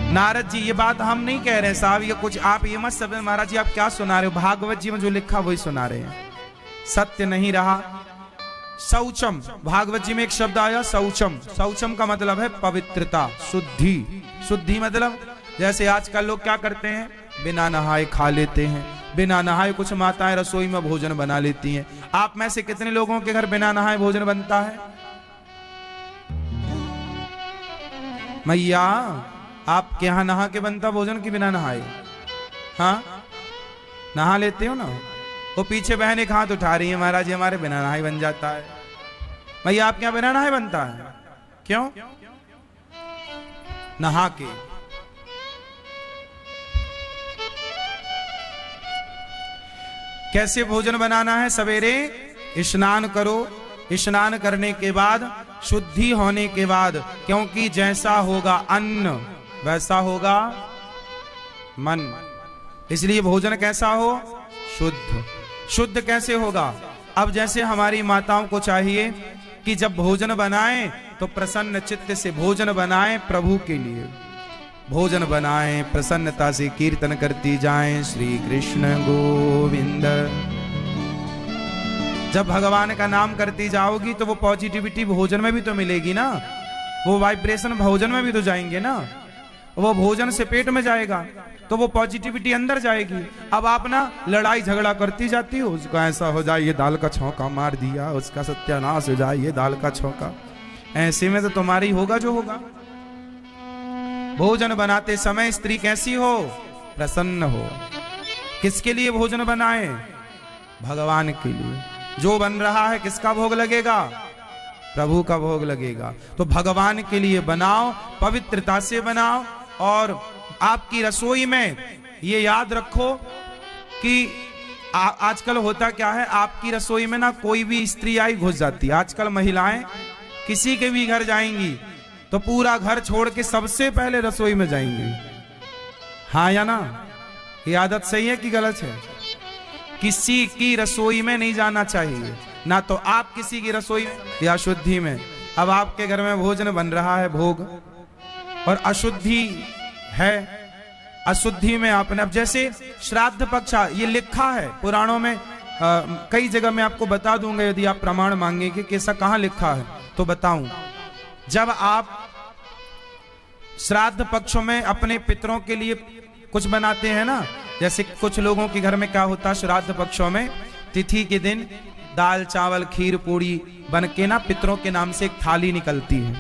नारद जी ये बात हम नहीं कह रहे साहब, ये कुछ आप ये मत समझ महाराज जी आप क्या सुना रहे हो, भागवत जी में जो लिखा वही सुना रहे हैं। सत्य नहीं रहा। शौचम, भागवत जी में एक शब्द आया शौचम। शौचम का मतलब है पवित्रता, शुद्धि। शुद्धि मतलब जैसे आजकल लोग क्या करते हैं, बिना नहाए खा लेते हैं, बिना नहाए कुछ माताएं रसोई में भोजन बना लेती हैं। आप में से कितने लोगों के घर बिना नहाए भोजन बनता है? मैया आपके यहां नहा के बनता भोजन कि बिना नहाए? हाँ नहा लेते हो ना। वो पीछे बहन एक हाथ उठा रही है, महाराज जी हमारे बिना नहाए बन जाता है। भैया आपके यहां बिना नहाए बनता है? क्यों? नहा के। कैसे भोजन बनाना है? सवेरे स्नान करो, स्नान करने के बाद शुद्धि होने के बाद, क्योंकि जैसा होगा अन्न वैसा होगा मन, इसलिए भोजन कैसा हो? शुद्ध। शुद्ध कैसे होगा? अब जैसे हमारी माताओं को चाहिए कि जब भोजन बनाएं तो प्रसन्न चित्त से भोजन बनाएं, प्रभु के लिए भोजन बनाएं, प्रसन्नता से कीर्तन करती जाएं श्री कृष्ण गोविंद। जब भगवान का नाम करती जाओगी तो वो पॉजिटिविटी भोजन में भी तो मिलेगी ना, वो वाइब्रेशन भोजन में भी तो जाएंगे ना। वो भोजन से पेट में जाएगा तो वो पॉजिटिविटी अंदर जाएगी। अब आप ना लड़ाई झगड़ा करती जाती हो, उसका ऐसा हो जाए ये दाल का छौंका मार दिया, उसका सत्यानाश हो जाए ये दाल का छौंका, ऐसे में तो तुम्हारी होगा जो होगा। भोजन बनाते समय स्त्री कैसी हो? प्रसन्न हो। किसके लिए भोजन बनाए? भगवान के लिए। जो बन रहा है किसका भोग लगेगा? प्रभु का भोग लगेगा। तो भगवान के लिए बनाओ, पवित्रता से बनाओ। और आपकी रसोई में ये याद रखो कि आजकल होता क्या है, आपकी रसोई में ना कोई भी स्त्री आई घुस जाती है। आजकल महिलाएं किसी के भी घर जाएंगी तो पूरा घर छोड़ के सबसे पहले रसोई में जाएंगी। हाँ या ना? ये आदत सही है कि गलत है? किसी की रसोई में नहीं जाना चाहिए, ना तो आप किसी की रसोई या शुद्धि में। अब आपके घर में भोजन बन रहा है, भोग, और अशुद्धि है, अशुद्धि में आपने, अब जैसे श्राद्ध पक्ष ये लिखा है पुराणों में, कई जगह मैं आपको बता दूंगा यदि आप प्रमाण मांगेंगे कि ऐसा कहां लिखा है तो बताऊं। जब आप श्राद्ध पक्षों में अपने पितरों के लिए कुछ बनाते हैं ना, जैसे कुछ लोगों के घर में क्या होता है, श्राद्ध पक्षों में तिथि के दिन दाल चावल खीर पूड़ी बन के ना पितरों के नाम से एक थाली निकलती है,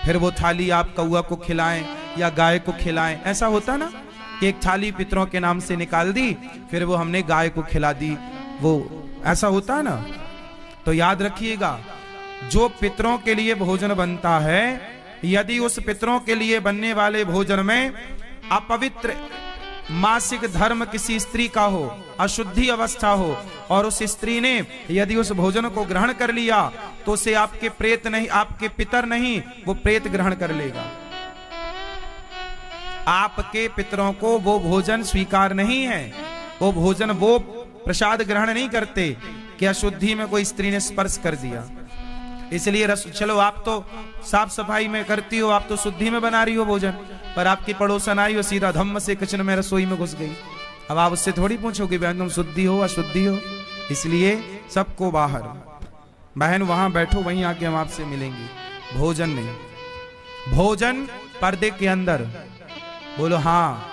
फिर वो थाली आप कौआ को खिलाएं या गाय को खिलाएं। ऐसा होता ना कि एक थाली पितरों के नाम से निकाल दी, फिर वो हमने गाय को खिला दी, वो ऐसा होता है ना। तो याद रखिएगा, जो पितरों के लिए भोजन बनता है, यदि उस पितरों के लिए बनने वाले भोजन में अपवित्र मासिक धर्म किसी स्त्री का हो, अशुद्धि अवस्था हो, और उस स्त्री ने यदि उस भोजन को ग्रहण कर लिया तो उसे आपके प्रेत नहीं, आपके पितर नहीं, वो प्रेत ग्रहण कर लेगा। आपके पितरों को वो भोजन स्वीकार नहीं है, वो भोजन, वो प्रसाद ग्रहण नहीं करते कि अशुद्धि में कोई स्त्री ने स्पर्श कर दिया। इसलिए चलो आप तो साफ सफाई में करती हो, आप तो शुद्धि में बना रही हो भोजन, पर आपकी पड़ोसन आई हो सीधा धम्म से किचन में रसोई में घुस गई। अब आप उससे थोड़ी पूछोगे बहन तुम शुद्धि हो अशुद्धि हो। इसलिए सबको बाहर, बहन वहां बैठो, वहीं आके हम आपसे मिलेंगे। भोजन नहीं, भोजन पर्दे के अंदर। बोलो हाँ,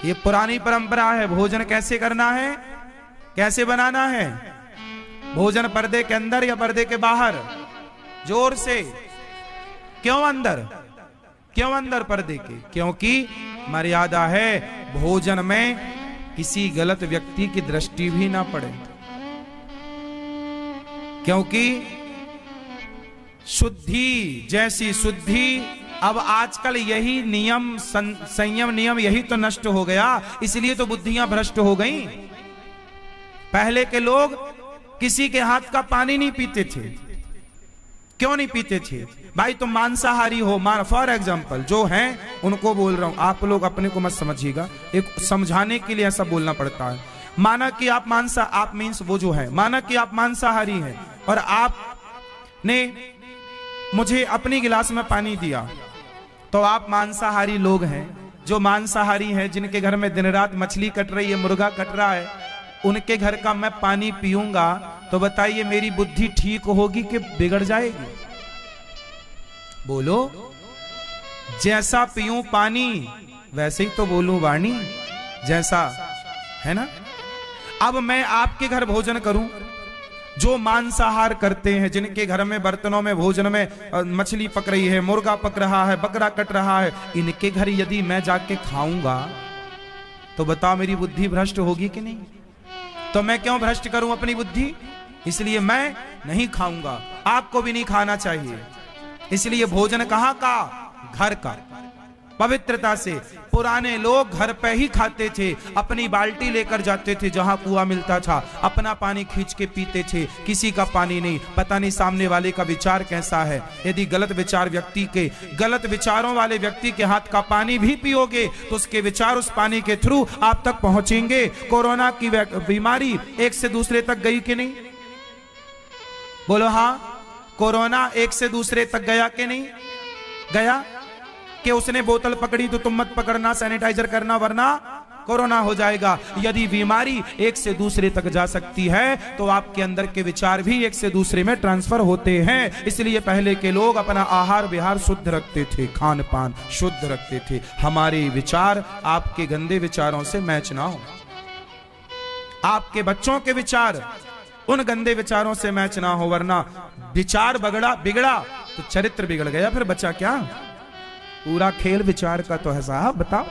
ये पुरानी परंपरा है। भोजन कैसे करना है, कैसे बनाना है? भोजन पर्दे के अंदर या पर्दे के बाहर? जोर से। क्यों अंदर? क्यों अंदर पर्दे के? क्योंकि मर्यादा है, भोजन में किसी गलत व्यक्ति की दृष्टि भी ना पड़े, क्योंकि शुद्धि जैसी शुद्धि। अब आजकल यही नियम, संयम नियम यही तो नष्ट हो गया, इसलिए तो बुद्धियां भ्रष्ट हो गई। पहले के लोग किसी के हाथ का पानी नहीं पीते थे। क्यों नहीं पीते थे? भाई तुम मांसाहारी हो, फॉर एग्जाम्पल जो हैं उनको बोल रहा हूं, आप लोग अपने को मत समझिएगा, एक समझाने के लिए ऐसा बोलना पड़ता है। माना कि आप आप मीन्स वो जो है, माना कि आप मांसाहारी हैं और आपने मुझे अपनी गिलास में पानी दिया, तो आप मांसाहारी लोग हैं, जो मांसाहारी हैं, जिनके घर में दिन रात मछली कट रही है, मुर्गा कट रहा है, उनके घर का मैं पानी पीऊंगा तो बताइए मेरी बुद्धि ठीक होगी कि बिगड़ जाएगी? बोलो। जैसा पीऊं पानी वैसे ही तो बोलूं वाणी, जैसा है ना। अब मैं आपके घर भोजन करूं, जो मांसाहार करते हैं, जिनके घर में बर्तनों में भोजन में मछली पक रही है, मुर्गा पक रहा है, बकरा कट रहा है, इनके घर यदि मैं जाके खाऊंगा तो बताओ मेरी बुद्धि भ्रष्ट होगी कि नहीं? तो मैं क्यों भ्रष्ट करूं अपनी बुद्धि? इसलिए मैं नहीं खाऊंगा, आपको भी नहीं खाना चाहिए। इसलिए भोजन कहां का? घर का, पवित्रता से। पुराने लोग घर पे ही खाते थे, अपनी बाल्टी लेकर जाते थे जहां कुआं मिलता था, अपना पानी खींच के पीते थे, किसी का पानी नहीं। पता नहीं सामने वाले का विचार कैसा है। यदि गलत विचार व्यक्ति के, गलत विचारों वाले व्यक्ति के हाथ का पानी भी पियोगे तो उसके विचार उस पानी के थ्रू आप तक पहुंचेंगे। कोरोना की बीमारी एक से दूसरे तक गई कि नहीं? बोलो हाँ। कोरोना एक से दूसरे तक गया कि नहीं गया? कि उसने बोतल पकड़ी तो तुम मत पकड़ना, सैनिटाइजर करना, वरना कोरोना हो जाएगा। यदि बीमारी एक से दूसरे तक जा सकती है तो आपके अंदर के विचार भी एक से दूसरे में ट्रांसफर होते हैं। इसलिए पहले के लोग अपना आहार विहार शुद्ध रखते थे, खान पान शुद्ध रखते थे। हमारे विचार आपके गंदे विचारों से मैच ना हो, आपके बच्चों के विचार उन गंदे विचारों से मैच ना हो, वरना विचार बिगड़ा तो चरित्र बिगड़ गया, फिर बचा क्या? पूरा खेल विचार का तो है साहब। बताओ,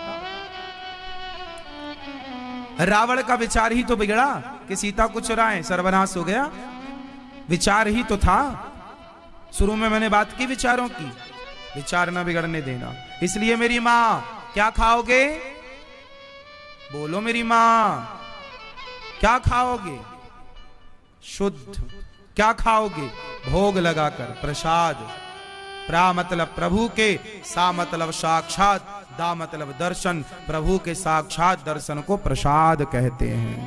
रावण का विचार ही तो बिगड़ा कि सीता को चुराएं, सर्वनाश हो गया। विचार ही तो था। शुरू में मैंने बात की विचारों की, विचार ना बिगड़ने देना। इसलिए मेरी मां, क्या खाओगे? बोलो मेरी मां, क्या खाओगे? शुद्ध। क्या खाओगे? भोग लगाकर, प्रसाद। प्रा मतलब प्रभु के, सा मतलब साक्षात, दा मतलब दर्शन। प्रभु के साक्षात दर्शन को प्रसाद कहते हैं।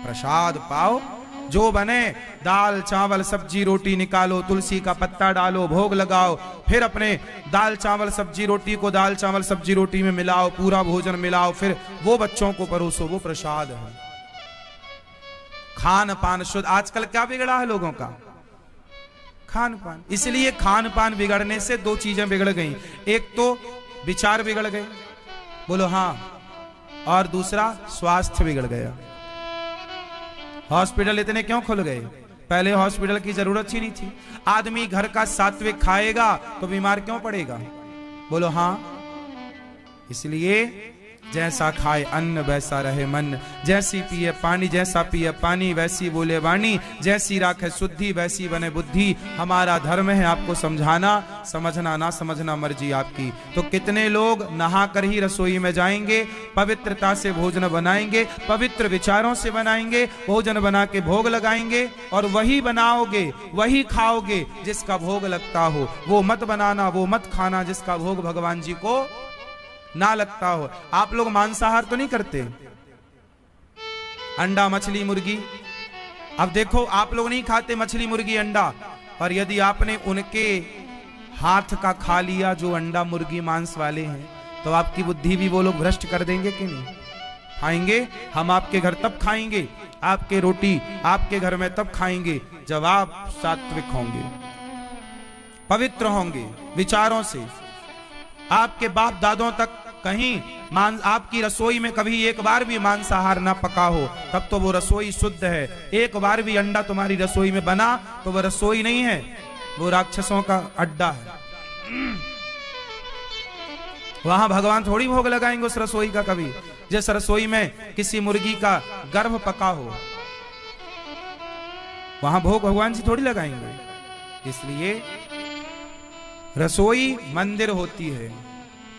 प्रसाद पाओ, जो बने दाल चावल सब्जी रोटी निकालो, तुलसी का पत्ता डालो, भोग लगाओ, फिर अपने दाल चावल सब्जी रोटी को दाल चावल सब्जी रोटी में मिलाओ, पूरा भोजन मिलाओ, फिर वो बच्चों को परोसो, वो प्रसाद है। खान पान शुद्ध। आजकल क्या बिगड़ा है लोगों का? खान पान। इसलिए खान पान बिगड़ने से दो चीजें बिगड़ गई, एक तो विचार बिगड़ गए, बोलो हाँ, और दूसरा स्वास्थ्य बिगड़ गया। हॉस्पिटल इतने क्यों खुल गए? पहले हॉस्पिटल की जरूरत ही नहीं थी। आदमी घर का सात्विक खाएगा तो बीमार क्यों पड़ेगा? बोलो हाँ। इसलिए जैसा खाए अन्न वैसा रहे मन, जैसी पिए पानी, जैसा पिए पानी वैसी बोले वाणी, जैसी राखे शुद्धि वैसी बने बुद्धि। हमारा धर्म है आपको समझाना, समझना ना समझना मर्जी आपकी। तो कितने लोग नहा कर ही रसोई में जाएंगे, पवित्रता से भोजन बनाएंगे, पवित्र विचारों से बनाएंगे, भोजन बना के भोग लगाएंगे, और वही बनाओगे वही खाओगे जिसका भोग लगता हो। वो मत बनाना, वो मत खाना जिसका भोग भगवान जी को ना लगता हो। आप लोग मांसाहार तो नहीं करते? अंडा मछली मुर्गी, अब देखो आप लोग नहीं खाते मछली मुर्गी अंडा, और यदि आपने उनके हाथ का खा लिया जो अंडा मुर्गी मांस वाले हैं, तो आपकी बुद्धि भी वो लोग भ्रष्ट कर देंगे कि नहीं? खाएंगे। हम आपके घर तब खाएंगे, आपके रोटी आपके घर में तब खाएंगे जब आप सात्विक होंगे, पवित्र होंगे विचारों से। आपके बाप दादों तक कहीं आपकी रसोई में कभी एक बार भी मांसाहार ना पका हो, तब तो वो रसोई शुद्ध है। एक बार भी अंडा तुम्हारी रसोई में बना तो वो रसोई नहीं है, वो राक्षसों का अड्डा है। वहां भगवान थोड़ी भोग लगाएंगे उस रसोई का कभी। जिस रसोई में किसी मुर्गी का गर्भ पका हो, वहां भोग भगवान जी थोड़ी लगाएंगे। इसलिए रसोई मंदिर होती है।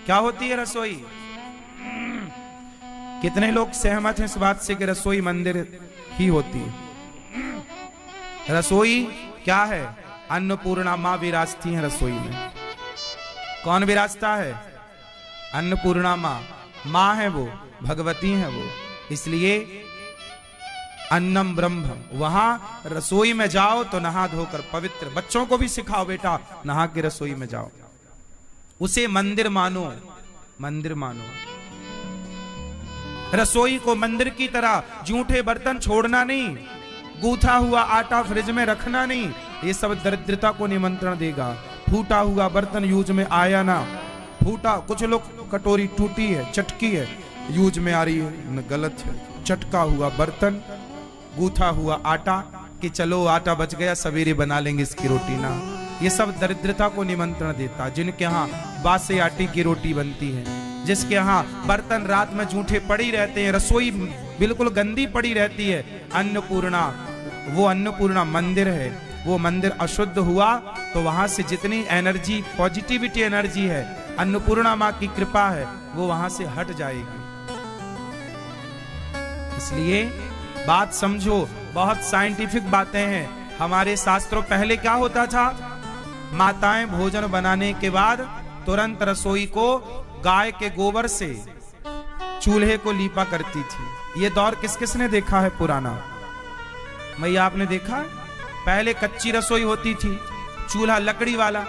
क्या होती है रसोई? कितने लोग सहमत हैं इस बात से कि रसोई मंदिर ही होती है? रसोई क्या है? अन्नपूर्णा मां विराजती है रसोई में। कौन विराजता है? अन्नपूर्णा मां। मां है वो, भगवती है वो। इसलिए अन्नम ब्रह्म। वहां रसोई में जाओ तो नहा धोकर पवित्र। बच्चों को भी सिखाओ, बेटा नहा के रसोई में जाओ, उसे मंदिर मानो। मंदिर मानो। रसोई को मंदिर की तरह जूठे बर्तन छोड़ना नहीं, गूथा हुआ आटा फ्रिज में रखना नहीं, ये सब दरिद्रता को निमंत्रण देगा। फूटा हुआ बर्तन यूज में आया ना, फूटा, कुछ लोग कटोरी टूटी है, चटकी है, यूज में आ रही है, गलत है। चटका हुआ बर्तन, गूथा हुआ आटा, कि चलो आटा बच गया, सवेरे बना लेंगे इसकी रोटी ना, ये सब दरिद्रता को निमंत्रण देता। जिनके यहाँ बासे आटे की रोटी बनती है, जिसके यहाँ बर्तन रात में जूठे पड़ी रहते हैं, रसोई बिल्कुल गंदी पड़ी रहती है, अन्नपूर्णा, वो अन्नपूर्णा मंदिर है, वो मंदिर अशुद्ध हुआ तो वहां से जितनी एनर्जी, पॉजिटिविटी एनर्जी है, अन्नपूर्णा माँ की कृपा है, वो वहां से हट जाएगी। इसलिए बात समझो, बहुत साइंटिफिक बातें हैं हमारे शास्त्रों। पहले क्या होता था, माताएं भोजन बनाने के बाद तुरंत रसोई को गाय के गोबर से चूल्हे को लीपा करती थी। ये दौर किस किसने देखा है पुराना? मैया आपने देखा है? पहले कच्ची रसोई होती थी, चूल्हा लकड़ी वाला,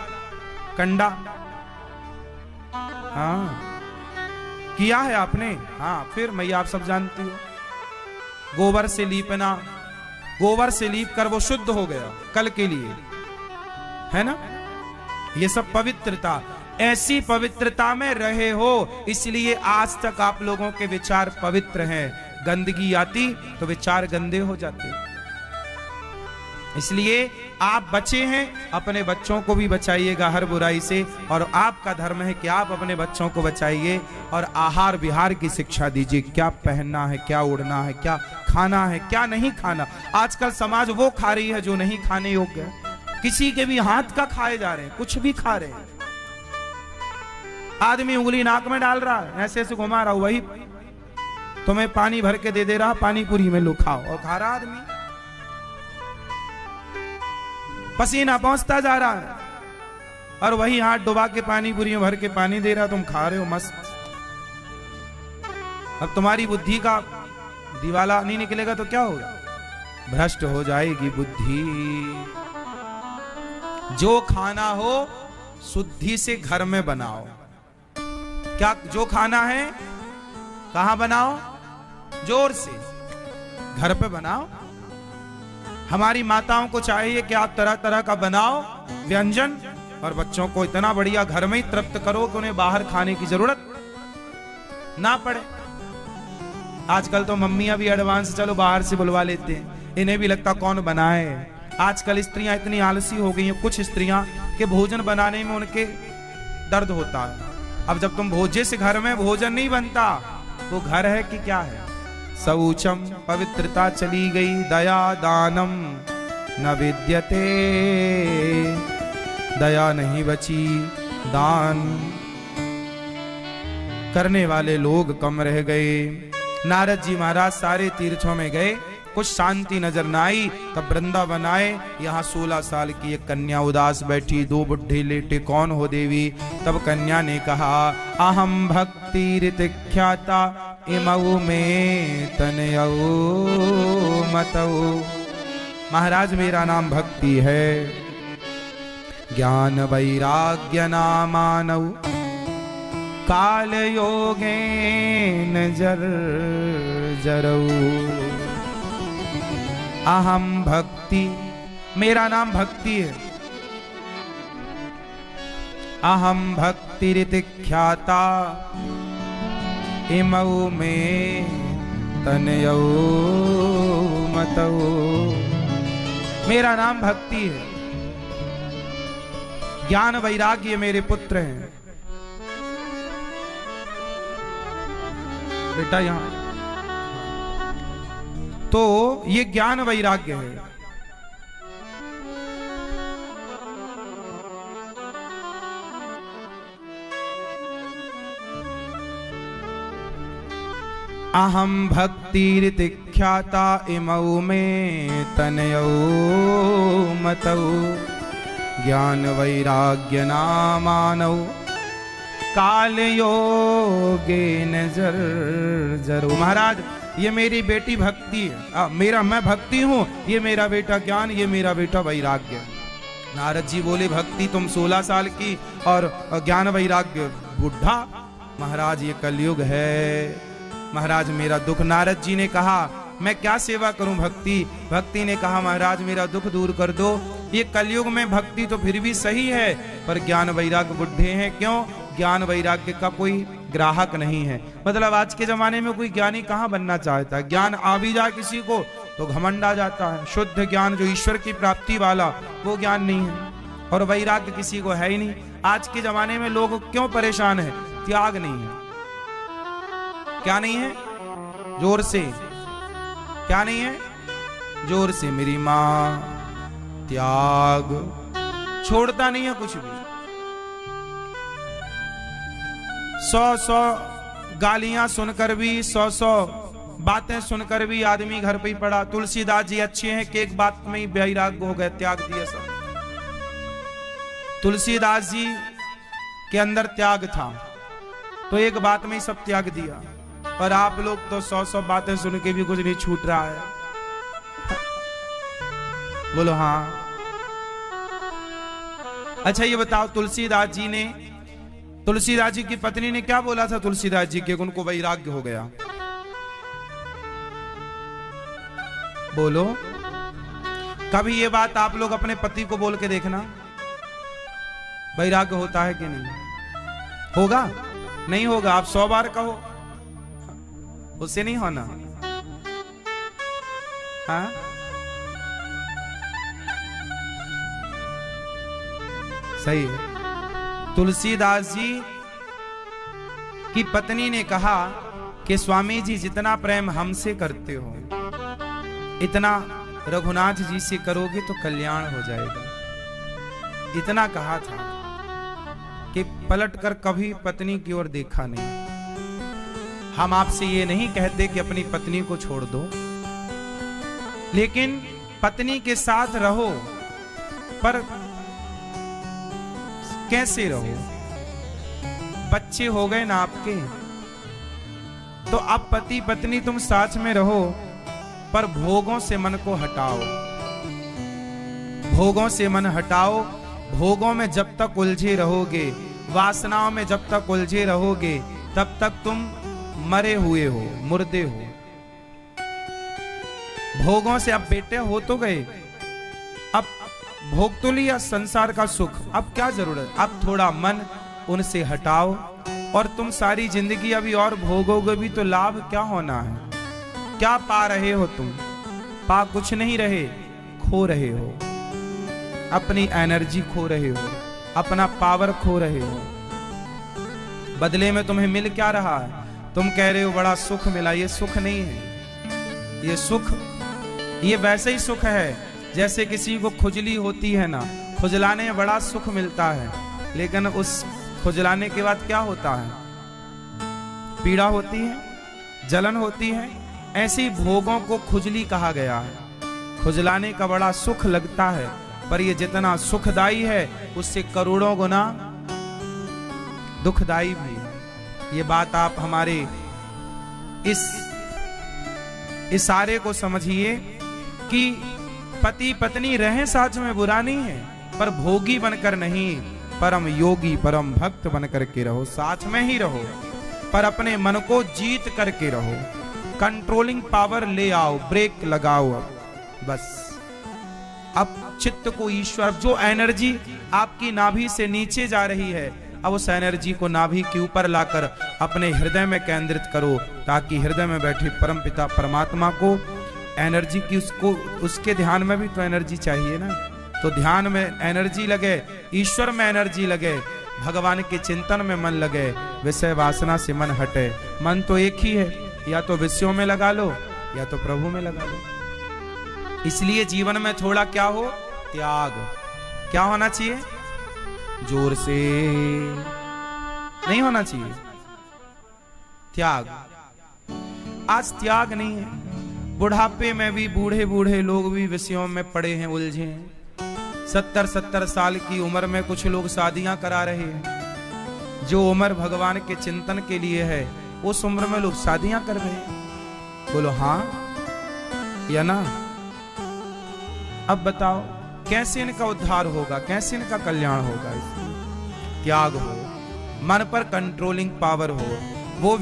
कंडा। हाँ किया है आपने? हाँ, फिर मैया आप सब जानती हो, गोबर से लीपना, गोबर से लीप कर वो शुद्ध हो गया कल के लिए, है ना? ये सब पवित्रता, ऐसी पवित्रता में रहे हो, इसलिए आज तक आप लोगों के विचार पवित्र हैं। गंदगी आती तो विचार गंदे हो जाते। इसलिए आप बचे हैं, अपने बच्चों को भी बचाइएगा हर बुराई से, और आपका धर्म है कि आप अपने बच्चों को बचाइए और आहार विहार की शिक्षा दीजिए। क्या पहनना है, क्या उड़ना है, क्या खाना है, क्या नहीं खाना। आजकल समाज वो खा रही है जो नहीं खाने योग्य है, किसी के भी हाथ का खाए जा रहे हैं, कुछ भी खा रहे हैं। आदमी उंगली नाक में डाल रहा है, ऐसे ऐसे घुमा रहा, वही तुम्हें पानी भर के दे रहा, पानी पूरी में लो खाओ, और खा रहा आदमी, पसीना पहुंचता जा रहा है, और वही हाथ डुबा के पानी पूरी में भर के पानी दे रहा, तुम खा रहे हो मस्त। अब तुम्हारी बुद्धि का दिवाला नहीं निकलेगा तो क्या होगा? भ्रष्ट हो जाएगी बुद्धि। जो खाना हो शुद्धि से घर में बनाओ। क्या जो खाना है कहां बनाओ? जोर से घर पे बनाओ। हमारी माताओं को चाहिए कि आप तरह तरह का बनाओ व्यंजन, और बच्चों को इतना बढ़िया घर में ही तृप्त करो कि उन्हें बाहर खाने की जरूरत ना पड़े। आजकल तो मम्मियां भी एडवांस चलो बाहर से बुलवा लेते हैं, इन्हें भी लगता कौन बनाए। आजकल स्त्रियां इतनी आलसी हो गई हैं, कुछ स्त्रियां के भोजन बनाने में उनके दर्द होता है। अब जब तुम जिस घर में भोजन नहीं बनता वो घर है कि क्या है? शौचम, पवित्रता चली गई, दया दानम न विद्यते, दया नहीं बची, दान करने वाले लोग कम रह गए। नारद जी महाराज सारे तीर्थों में गए, कुछ शांति नजर न आई, तब वृंदावन आए। यहाँ 16 साल की एक कन्या उदास बैठी, 2 बुढ़े लेटे, कौन हो देवी? तब कन्या ने कहा, अहम भक्ति ऋतिख्याता इमऊ में तनयऊ मतऊ। महाराज मेरा नाम भक्ति है, ज्ञान वैराग्य नामानऊ, काल योगेन जर जरऊ। अहम भक्ति, मेरा नाम भक्ति है। अहम भक्ति ऋतिख्याता इमऊ में तनयऊ मतऊ। मेरा नाम भक्ति है, ज्ञान वैराग्य मेरे पुत्र हैं। बेटा यहां तो ये ज्ञान वैराग्य है। अहम भक्ति ऋतिख्याता इमऊ में तनयऊ मतऊ, ज्ञान वैराग्य नामानऊ, काल योगेन जर जरू। महाराज ये मेरी बेटी भक्ति है, मेरा मैं भक्ति हूं, ये मेरा बेटा ज्ञान, ये मेरा बेटा वैराग्य। नारद जी बोले, भक्ति तुम 16 साल की और ज्ञान वैराग्य बुढ़ा। महाराज ये कलयुग है, महाराज मेरा दुख। नारद जी ने कहा मैं क्या सेवा करूं भक्ति। भक्ति ने कहा महाराज मेरा दुख दूर कर दो। ये कलयुग में भक्ति तो फिर भी सही है, पर ज्ञान वैराग्य बुढ़े हैं। क्यों? ज्ञान वैराग्य का कोई ग्राहक नहीं है। मतलब आज के जमाने में कोई ज्ञानी कहाँ बनना चाहता है। ज्ञान आ भी जाए किसी को तो घमंड आ जाता है। शुद्ध ज्ञान जो ईश्वर की प्राप्ति वाला वो ज्ञान नहीं है, और वैराग्य किसी को है ही नहीं। आज के जमाने में लोग क्यों परेशान है? त्याग नहीं है। क्या नहीं है? जोर से क्या नहीं है? जोर से मेरी मां त्याग। छोड़ता नहीं है कुछ भी। 100 गालियां सुनकर भी, 100 बातें सुनकर भी आदमी घर पे ही पड़ा। तुलसीदास जी अच्छे हैं कि एक बात में ही वैराग्य हो गए, त्याग दिया सब। तुलसीदास जी के अंदर त्याग था तो एक बात में ही सब त्याग दिया। पर आप लोग तो 100 बातें सुन के भी कुछ नहीं छूट रहा है। बोलो हाँ। अच्छा ये बताओ, तुलसीदास जी की पत्नी ने क्या बोला था तुलसीदास जी के? उनको वैराग्य हो गया। बोलो, कभी ये बात आप लोग अपने पति को बोल के देखना, वैराग्य होता है कि नहीं? होगा? नहीं होगा। आप 100 बार कहो, उससे नहीं होना। हाँ? सही है। तुलसीदास जी की पत्नी ने कहा कि स्वामी जी जितना प्रेम हमसे करते हो इतना रघुनाथ जी से करोगे तो कल्याण हो जाएगा। इतना कहा था कि पलटकर कभी पत्नी की ओर देखा नहीं। हम आपसे ये नहीं कहते कि अपनी पत्नी को छोड़ दो, लेकिन पत्नी के साथ रहो, पर कैसे रहो? बच्चे हो गए ना आपके, तो अब पति पत्नी तुम साथ में रहो, पर भोगों से मन को हटाओ। भोगों से मन हटाओ। भोगों में जब तक उलझे रहोगे, वासनाओं में जब तक उलझे रहोगे, तब तक तुम मरे हुए हो, मुर्दे हो। भोगों से अब बेटे हो तो गए, अब भोग तो लिया संसार का सुख, अब क्या जरूरत? अब थोड़ा मन उनसे हटाओ, और तुम सारी जिंदगी अभी और भोगोगे भी तो लाभ क्या होना है? क्या पा रहे हो तुम? पा कुछ नहीं रहे, खो रहे हो। अपनी एनर्जी खो रहे हो, अपना पावर खो रहे हो। बदले में तुम्हें मिल क्या रहा है? तुम कह रहे हो बड़ा सुख मिला। ये सुख नहीं है। ये सुख, ये वैसे ही सुख है जैसे किसी को खुजली होती है ना, खुजलाने में बड़ा सुख मिलता है, लेकिन उस खुजलाने के बाद क्या होता है? पीड़ा होती है, जलन होती है। ऐसी भोगों को खुजली कहा गया है। खुजलाने का बड़ा सुख लगता है, पर ये जितना सुखदाई है उससे करोड़ों गुना दुखदाई भी है। ये बात आप हमारे इस इशारे को समझिए कि पति पत्नी रहें साथ में बुरा नहीं है, पर भोगी बनकर नहीं, परम योगी परम भक्त बनकर के रहो। साथ में ही रहो, पर अपने मन को जीत करके रहो। कंट्रोलिंग पावर ले आओ, ब्रेक लगाओ। अब बस, अब चित्त को ईश्वर, जो एनर्जी आपकी नाभि से नीचे जा रही है, अब उस एनर्जी को नाभि के ऊपर लाकर अपने हृदय में केंद्रित करो, ताकि हृदय में बैठे परम पिता परमात्मा को एनर्जी की, उसको उसके ध्यान में भी तो एनर्जी चाहिए ना। तो ध्यान में एनर्जी लगे, ईश्वर में एनर्जी लगे, भगवान के चिंतन में मन लगे, विषय वासना से मन हटे। मन तो एक ही है, या तो विषयों में लगा लो या तो प्रभु में लगा लो। इसलिए जीवन में थोड़ा क्या हो? त्याग। क्या होना चाहिए? जोर से नहीं होना चाहिए, त्याग। आज त्याग नहीं है। बुढ़ापे में भी बूढ़े बूढ़े लोग भी विषयों में पड़े हैं, उलझे हैं। 70-70 साल की उम्र में कुछ लोग शादियां करा रहे हैं। जो उम्र भगवान के चिंतन के लिए है, उस उम्र में लोग शादियां कर रहे हैं। बोलो हाँ या ना? अब बताओ कैसे इनका उद्धार होगा, कैसे इनका कल्याण होगा? त्याग हो, मन पर कंट्रोलिंग पावर हो। वो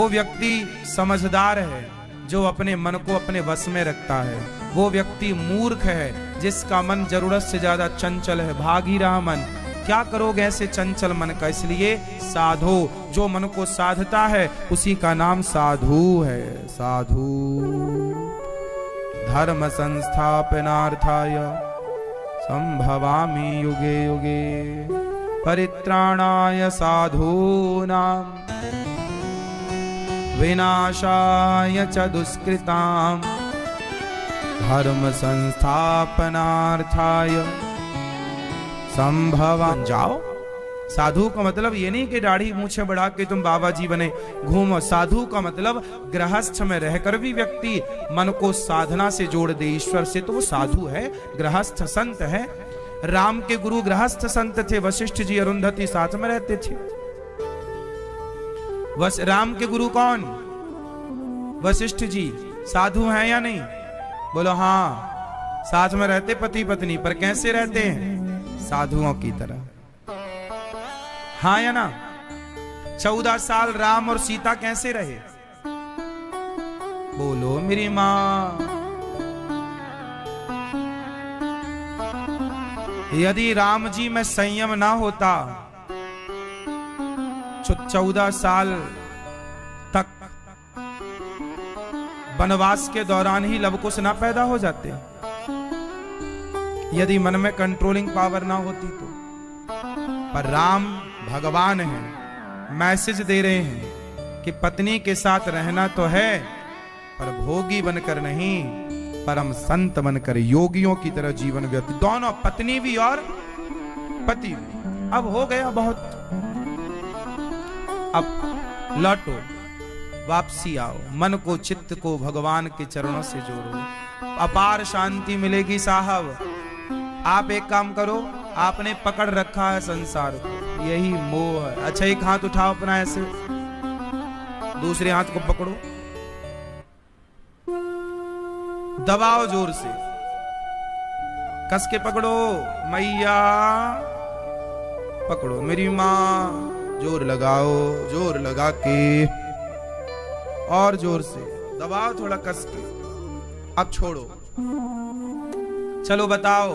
व्यक्ति समझदार है जो अपने मन को अपने वश में रखता है। वो व्यक्ति मूर्ख है जिसका मन जरूरत से ज्यादा चंचल है, भाग ही रहा मन। क्या करोगे ऐसे चंचल मन का? इसलिए साधो, जो मन को साधता है उसी का नाम साधु है। साधु धर्म संस्थापनार्थाय संभवामि युगे युगे परित्राणाय साधूनां विनाशाय च दुष्कृतां धर्म संस्थापनार्थाय संभवामि। जाओ। साधु का मतलब ये नहीं कि दाढ़ी मूछे बढ़ा के तुम बाबा जी बने घूमो। साधु का मतलब गृहस्थ में रहकर भी व्यक्ति मन को साधना से जोड़ दे ईश्वर से, तो वो साधु है, गृहस्थ संत है। राम के गुरु गृहस्थ संत थे, वशिष्ठ जी अरुंधति साथ में रहते थे। राम के गुरु कौन? वशिष्ठ जी। साधु हैं या नहीं? बोलो हाँ। साथ में रहते पति पत्नी, पर कैसे रहते हैं? साधुओं की तरह। हाँ या ना? 14 साल राम और सीता कैसे रहे? बोलो मेरी मां। यदि राम जी में संयम ना होता तो 14 साल तक वनवास के दौरान ही लवकुश ना पैदा हो जाते। यदि मन में कंट्रोलिंग पावर ना होती तो। पर राम भगवान है, मैसेज दे रहे हैं कि पत्नी के साथ रहना तो है, पर भोगी बनकर नहीं, परम संत बनकर योगियों की तरह जीवन व्यतीत। दोनों, पत्नी भी और पति भी। अब हो गया बहुत, अब लौटो, वापसी आओ, मन को चित्त को भगवान के चरणों से जोड़ो, अपार शांति मिलेगी। साहब आप एक काम करो, आपने पकड़ रखा है संसार को, यही मोह है। अच्छा एक हाथ उठाओ अपना ऐसे, दूसरे हाथ को पकड़ो, दबाओ जोर से, कस के पकड़ो। मैया पकड़ो, मेरी माँ, जोर लगाओ, जोर लगा के और जोर से दबाओ, थोड़ा कस के। अब छोड़ो। चलो बताओ,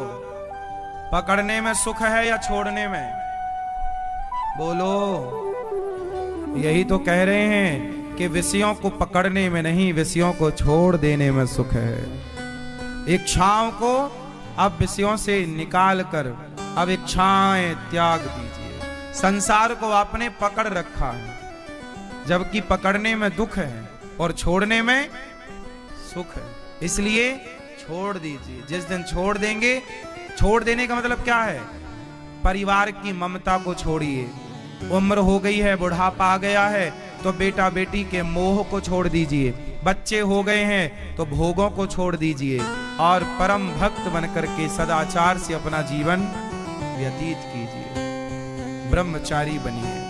पकड़ने में सुख है या छोड़ने में? बोलो। यही तो कह रहे हैं कि विषयों को पकड़ने में नहीं, विषयों को छोड़ देने में सुख है। इच्छाओं को अब विषयों से निकाल कर अब इच्छाएं त्याग दीजिए। संसार को आपने पकड़ रखा है, जबकि पकड़ने में दुख है और छोड़ने में सुख है। इसलिए छोड़ दीजिए। जिस दिन छोड़ देंगे, छोड़ देने का मतलब क्या है? परिवार की ममता को छोड़िए। उम्र हो गई है, बुढ़ापा आ गया है, तो बेटा बेटी के मोह को छोड़ दीजिए। बच्चे हो गए हैं तो भोगों को छोड़ दीजिए और परम भक्त बनकर के सदाचार से अपना जीवन व्यतीत कीजिए। ब्रह्मचारी बनिए।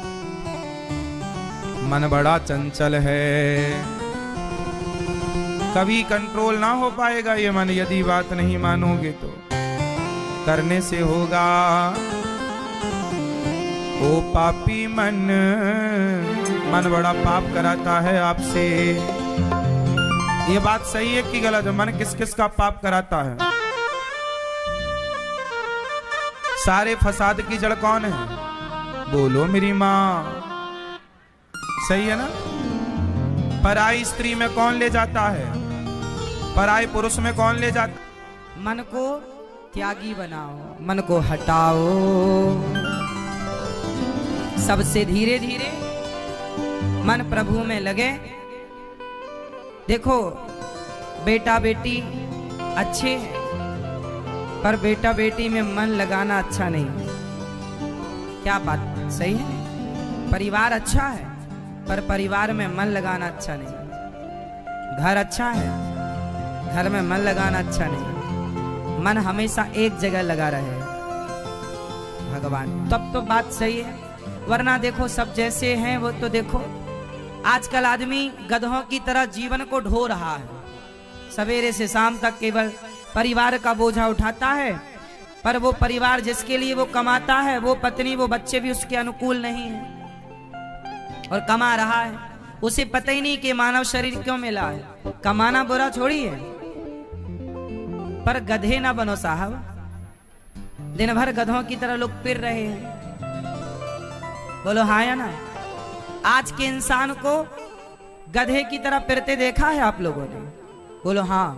मन बड़ा चंचल है, कभी कंट्रोल ना हो पाएगा ये मन। यदि बात नहीं मानोगे तो करने से होगा। ओ पापी मन, मन बड़ा पाप कराता है आपसे। ये बात सही है कि गलत है? मन किस किस का पाप कराता है? सारे फसाद की जड़ कौन है? बोलो मेरी माँ। सही है ना? पराई स्त्री में कौन ले जाता है? पराई पुरुष में कौन ले जाता? मन को त्यागी बनाओ, मन को हटाओ। सबसे धीरे धीरे मन प्रभु में लगे। देखो, बेटा बेटी अच्छे हैं, पर बेटा बेटी में मन लगाना अच्छा नहीं। क्या बात सही है? परिवार अच्छा है, पर परिवार में मन लगाना अच्छा नहीं। घर अच्छा है, घर में मन लगाना अच्छा नहीं। मन हमेशा एक जगह लगा रहे भगवान, तब तो बात सही है। वरना देखो, सब जैसे हैं वो तो देखो, आजकल आदमी गधों की तरह जीवन को ढो रहा है। सवेरे से शाम तक केवल परिवार का बोझा उठाता है पर वो परिवार जिसके लिए वो कमाता है, वो पत्नी वो बच्चे भी उसके अनुकूल नहीं है और कमा रहा है, उसे पता ही नहीं कि मानव शरीर क्यों मिला है। कमाना बुरा छोड़ी है, पर गधे ना बनो साहब। दिन भर गधों की तरह लोग फिर रहे हैं। बोलो हाँ या ना? आज के इंसान को गधे की तरह फिरते देखा है आप लोगों ने? बोलो हाँ।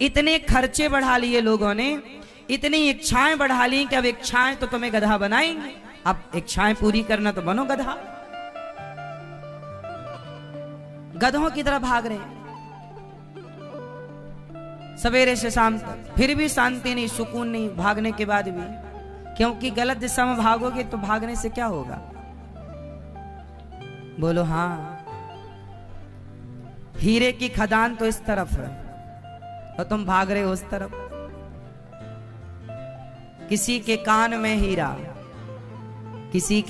इतने खर्चे बढ़ा लिए लोगों ने, इतनी इच्छाएं बढ़ा ली कि अब इच्छाएं तो तुम्हें गधा बनाएंगे। अब इच्छाएं पूरी करना तो बनो गधा। गधों की तरह भाग रहे हैं सवेरे से शाम तक, फिर भी शांति नहीं, सुकून नहीं, भागने के बाद भी। क्योंकि गलत दिशा में भागोगे तो भागने से क्या होगा? बोलो हाँ। हीरे की खदान तो इस तरफ है और तुम भाग रहे हो उस तरफ। किसी के कान में हीरा, किसी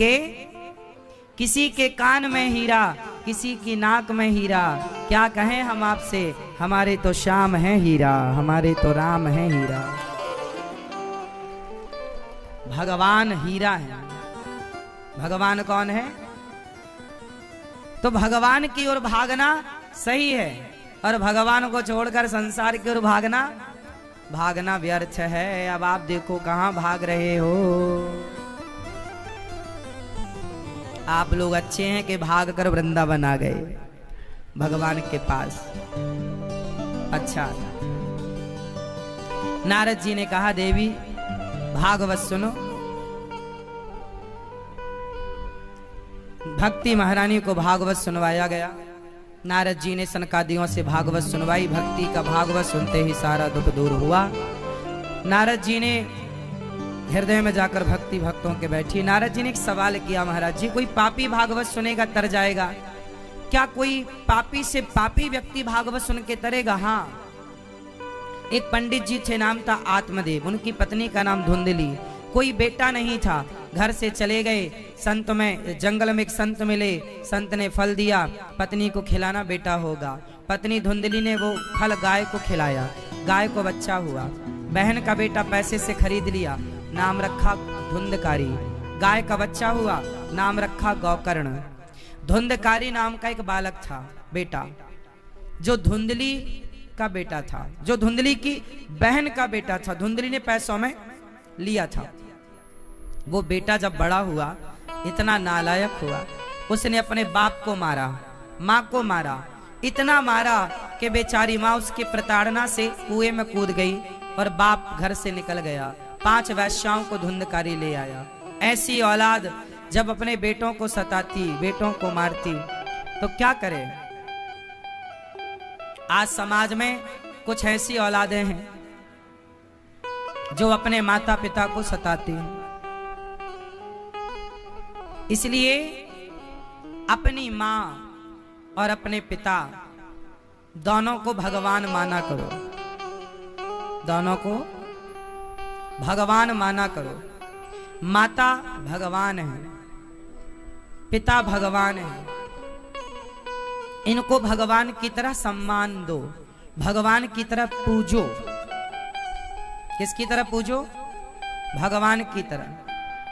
के कान में हीरा, किसी की नाक में हीरा। क्या कहें हम आपसे, हमारे तो श्याम है हीरा, हमारे तो राम है हीरा। भगवान हीरा है। भगवान कौन है? तो भगवान की ओर भागना सही है, और भगवान को छोड़कर संसार की ओर भागना व्यर्थ है। अब आप देखो कहां भाग रहे हो। आप लोग अच्छे हैं कि भागकर वृंदावन आ गए भगवान के पास। अच्छा, नारद जी ने कहा देवी भागवत सुनो। भक्ति महारानी को भागवत सुनवाया गया। नारद जी ने सनकादियों से भागवत सुनवाई। भक्ति का भागवत सुनते ही सारा दुख दूर हुआ। नारद जी ने हृदय में जाकर भक्ति भक्तों के बैठी। नारद जी ने एक सवाल किया, महाराज जी कोई पापी भागवत सुनेगा तर जाएगा क्या? कोई पापी से पापी व्यक्ति भागवत सुन के तरेगा? हाँ। एक पंडित जी थे, नाम था आत्मदेव, उनकी पत्नी का नाम धुंधली। कोई बेटा नहीं था, घर से चले गए। संत में जंगल में एक संत मिले, संत ने फल दिया, पत्नी को खिलाना बेटा होगा। पत्नी धुंधली ने वो फल गाय को खिलाया, गाय को बच्चा हुआ। बहन का बेटा पैसे से खरीद लिया, नाम रखा धुंधकारी। गाय का बच्चा हुआ, नाम रखा गौकर्ण। धुंधकारी नाम का एक बालक था, बेटा, जो धुंधली का बेटा था, जो धुंधली की बहन का बेटा था। धुंधली ने पैसों में लिया था। वो बेटा जब बड़ा हुआ, इतना नालायक हुआ, उसने अपने बाप को मारा, माँ को मारा। इतना मारा कि बेचारी माँ उसकी प्रताड़ना से कुएं में कूद गई और बाप घर से निकल गया। 5 वैश्याओं को धुंधकारी ले आया। ऐसी औलाद जब अपने बेटों को सताती, बेटों को मारती, तो क्या करे? आज समाज में कुछ ऐसी औलादें हैं जो अपने माता पिता को सताती हैं। इसलिए अपनी माँ और अपने पिता दोनों को भगवान माना करो, दोनों को भगवान माना करो। माता भगवान है, पिता भगवान है, इनको भगवान की तरह सम्मान दो, भगवान की तरह पूजो। किसकी तरह पूजो? भगवान की तरह।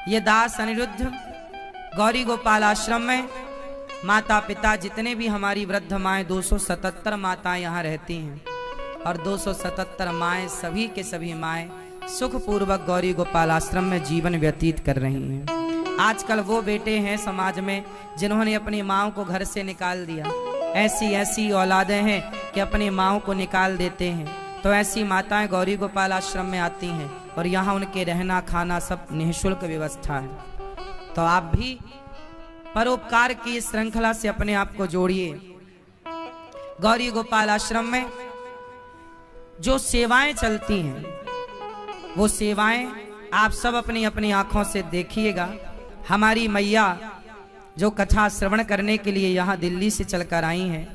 ये दास अनिरुद्ध गौरी गोपाल आश्रम में माता पिता जितने भी हमारी वृद्ध माएँ 277 माताएं यहाँ रहती हैं, और 277 माएँ सभी के सभी माएँ सुखपूर्वक गौरी गोपाल आश्रम में जीवन व्यतीत कर रही हैं। आजकल वो बेटे हैं समाज में जिन्होंने अपनी माँओं को घर से निकाल दिया। ऐसी औलादें हैं कि अपनी माँओं को निकाल देते हैं। तो ऐसी माताएं गौरी गोपाल आश्रम में आती हैं और यहाँ उनके रहना खाना सब निःशुल्क व्यवस्था है। तो आप भी परोपकार की इस श्रृंखला से अपने आप को जोड़िए। गौरी गोपाल आश्रम में जो सेवाएं चलती हैं, वो सेवाएं आप सब अपनी अपनी आंखों से देखिएगा। हमारी मैया जो कथा श्रवण करने के लिए यहाँ दिल्ली से चलकर आई हैं,